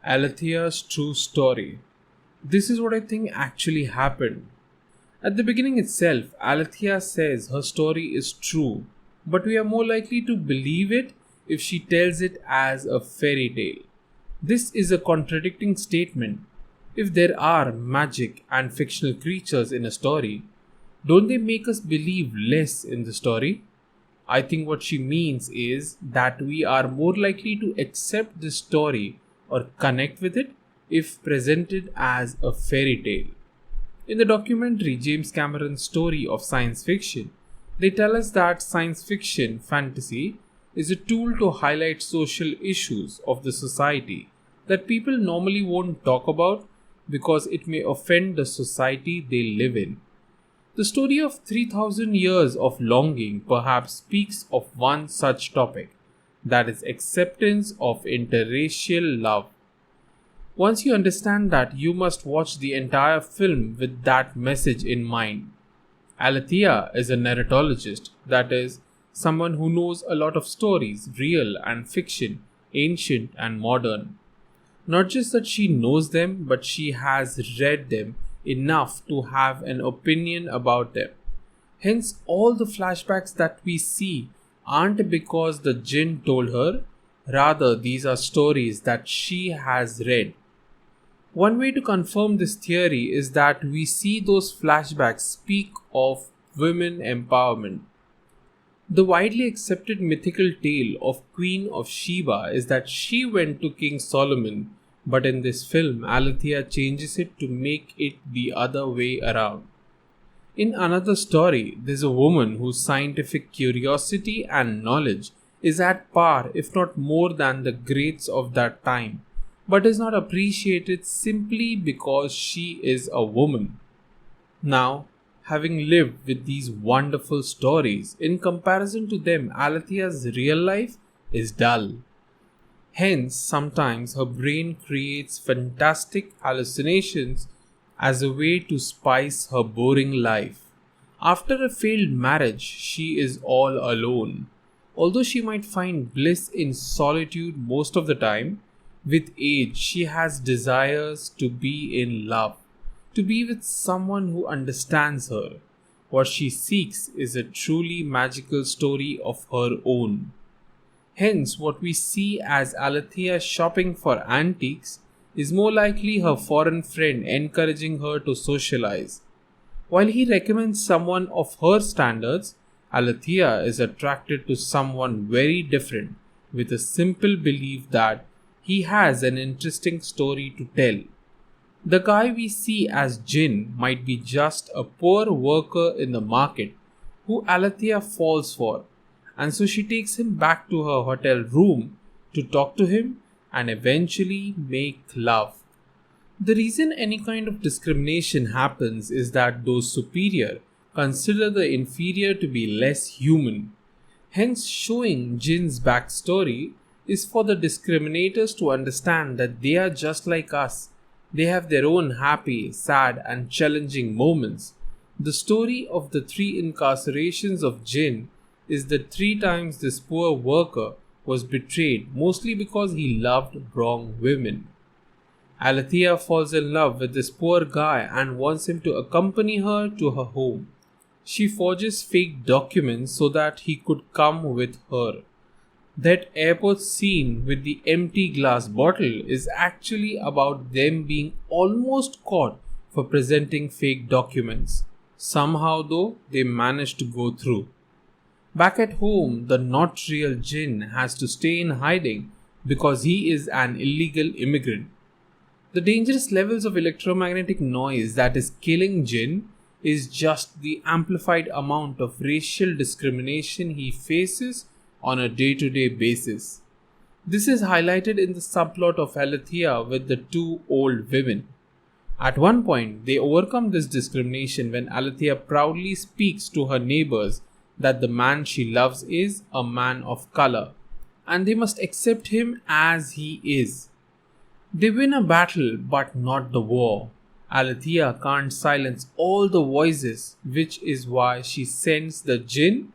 Alethea's true story. This is what I think actually happened. At the beginning itself, Alethea says her story is true, but we are more likely to believe it if she tells it as a fairy tale. This is a contradicting statement. If there are magic and fictional creatures in a story, don't they make us believe less in the story? I think what she means is that we are more likely to accept the story or connect with it if presented as a fairy tale. In the documentary James Cameron's Story of Science Fiction, they tell us that science fiction fantasy is a tool to highlight social issues of the society that people normally won't talk about because it may offend the society they live in. The story of 3000 years of longing perhaps speaks of one such topic, that is, acceptance of interracial love. Once you understand that, you must watch the entire film with that message in mind. Alethea is a narratologist, that is, someone who knows a lot of stories, real and fiction, ancient and modern. Not just that she knows them, but she has read them enough to have an opinion about them. Hence, all the flashbacks that we see aren't because the jinn told her, rather, these are stories that she has read. One way to confirm this theory is that we see those flashbacks speak of women empowerment. The widely accepted mythical tale of Queen of Sheba is that she went to King Solomon, but in this film, Alethea changes it to make it the other way around. In another story, there's a woman whose scientific curiosity and knowledge is at par, if not more than the greats of that time, but is not appreciated simply because she is a woman. Now, having lived with these wonderful stories, in comparison to them, Alethea's real life is dull. Hence, sometimes her brain creates fantastic hallucinations as a way to spice her boring life. After a failed marriage, she is all alone. Although she might find bliss in solitude most of the time, with age she has desires to be in love, to be with someone who understands her. What she seeks is a truly magical story of her own. Hence, what we see as Alethea shopping for antiques is more likely her foreign friend encouraging her to socialize. While he recommends someone of her standards, Alethea is attracted to someone very different with a simple belief that he has an interesting story to tell. The guy we see as Jinn might be just a poor worker in the market who Alethea falls for, and so she takes him back to her hotel room to talk to him and eventually make love. The reason any kind of discrimination happens is that those superior consider the inferior to be less human. Hence, showing Jin's backstory is for the discriminators to understand that they are just like us. They have their own happy, sad, and challenging moments. The story of the 3 incarcerations of Jin is that 3 times this poor worker was betrayed, mostly because he loved wrong women. Alethea falls in love with this poor guy and wants him to accompany her to her home. She forges fake documents so that he could come with her. That airport scene with the empty glass bottle is actually about them being almost caught for presenting fake documents. Somehow, though, they managed to go through. Back at home, the not real Jinn has to stay in hiding because he is an illegal immigrant. The dangerous levels of electromagnetic noise that is killing Jinn is just the amplified amount of racial discrimination he faces on a day-to-day basis. This is highlighted in the subplot of Alethea with the 2 old women. At one point, they overcome this discrimination when Alethea proudly speaks to her neighbors that the man she loves is a man of color, and they must accept him as he is. They win a battle, but not the war. Alethea can't silence all the voices, which is why she sends the Jinn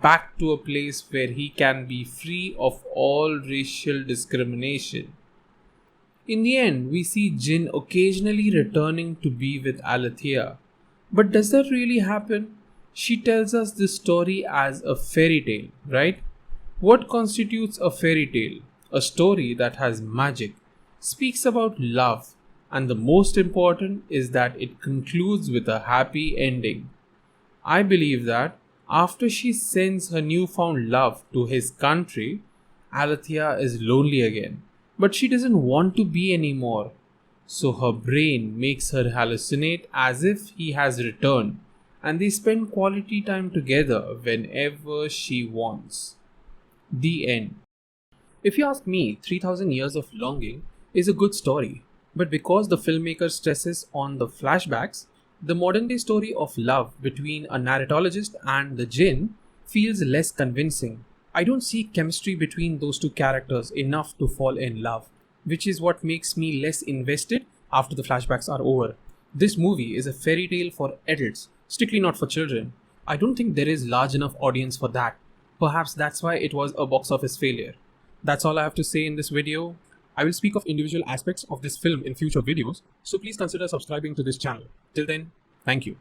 back to a place where he can be free of all racial discrimination. In the end, we see Jin occasionally returning to be with Alethea. But does that really happen? She tells us this story as a fairy tale, right? What constitutes a fairy tale? A story that has magic, speaks about love, and the most important is that it concludes with a happy ending. I believe that after she sends her newfound love to his country, Alethea is lonely again. But she doesn't want to be anymore. So her brain makes her hallucinate as if he has returned, and they spend quality time together whenever she wants. The end. If you ask me, 3000 Years of Longing is a good story, but because the filmmaker stresses on the flashbacks, the modern day story of love between a narratologist and the Jinn feels less convincing. I don't see chemistry between those two characters enough to fall in love, which is what makes me less invested after the flashbacks are over. This movie is a fairy tale for adults, strictly not for children. I don't think there is large enough audience for that. Perhaps that's why it was a box office failure. That's all I have to say in this video. I will speak of individual aspects of this film in future videos, so please consider subscribing to this channel. Till then, thank you.